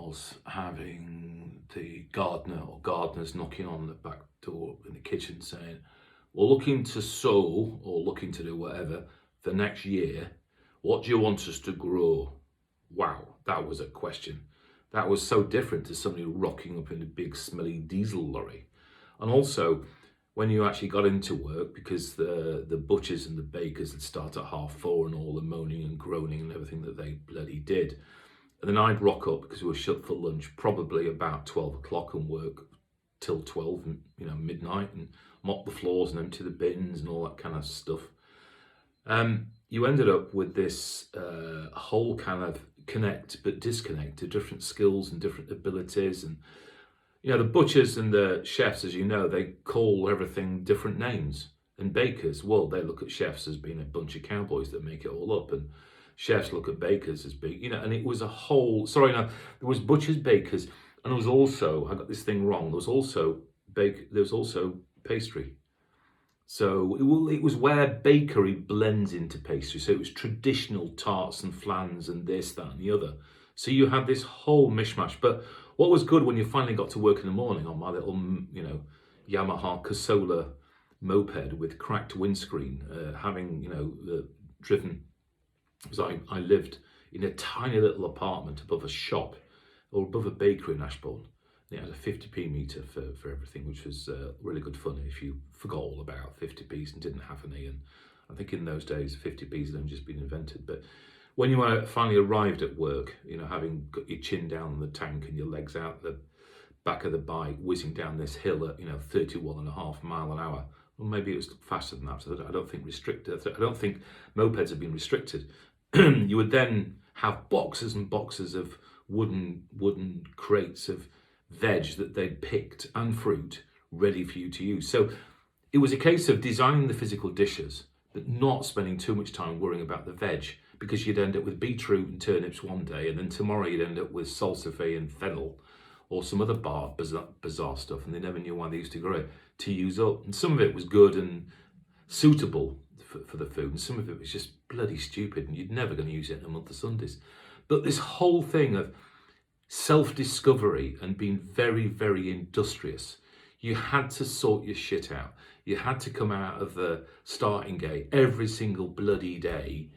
was having the gardener or gardeners knocking on the back door in the kitchen saying, we're looking to sow or looking to do whatever for next year. What do you want us to grow? Wow, that was a question. That was so different to somebody rocking up in a big smelly diesel lorry. And also, when you actually got into work, because the butchers and the bakers had started at 4:30 and all the moaning and groaning and everything that they bloody did. And then I'd rock up because we were shut for lunch, probably about 12 o'clock, and work till 12, midnight, and mop the floors and empty the bins and all that kind of stuff. You ended up with this whole kind of connect but disconnect to different skills and different abilities. And the butchers and the chefs, as you know, they call everything different names. And bakers, well, they look at chefs as being a bunch of cowboys that make it all up, and chefs look at bakers as being, and it was a whole. There was butchers, bakers, and there was also, I got this thing wrong. There was also pastry. So it was where bakery blends into pastry. So it was traditional tarts and flans and this, that, and the other. So you had this whole mishmash. But what was good when you finally got to work in the morning on my little, Yamaha Casola moped with cracked windscreen, having, driven, because I lived in a tiny little apartment above a shop or above a bakery in Ashbourne. It had a 50p meter for everything, which was really good fun if you forgot all about 50p's and didn't have any. And I think in those days, 50p's had only just been invented. But when you finally arrived at work, having got your chin down on the tank and your legs out the back of the bike, whizzing down this hill at 31.5 mile an hour. Well, maybe it was faster than that. So I don't think I don't think mopeds have been restricted. You would then have boxes and boxes of wooden crates of veg that they'd picked and fruit ready for you to use. So it was a case of designing the physical dishes, but not spending too much time worrying about the veg, because you'd end up with beetroot and turnips one day, and then tomorrow you'd end up with salsify and fennel or some other bizarre stuff, and they never knew why they used to grow it, to use up. And some of it was good and suitable for the food, and some of it was just bloody stupid, and you're never going to use it in a month of Sundays. But this whole thing of self-discovery and being very, very industrious. You had to sort your shit out. You had to come out of the starting gate every single bloody day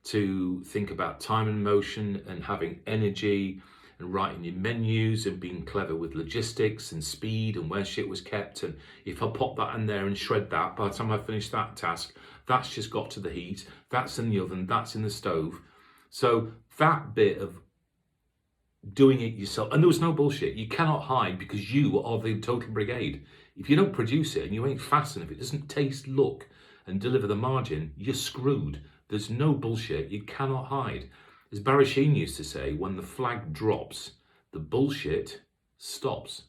to think about time and motion and having energy and writing your menus and being clever with logistics and speed and where shit was kept. And if I pop that in there and shred that, by the time I finish that task, that's just got to the heat, that's in the oven, that's in the stove. So that bit of doing it yourself, and there was no bullshit. You cannot hide, because you are the total brigade. If you don't produce it and you ain't fast enough, it doesn't taste, look, and deliver the margin, you're screwed. There's no bullshit. You cannot hide. As Barry Sheen used to say, when the flag drops, the bullshit stops.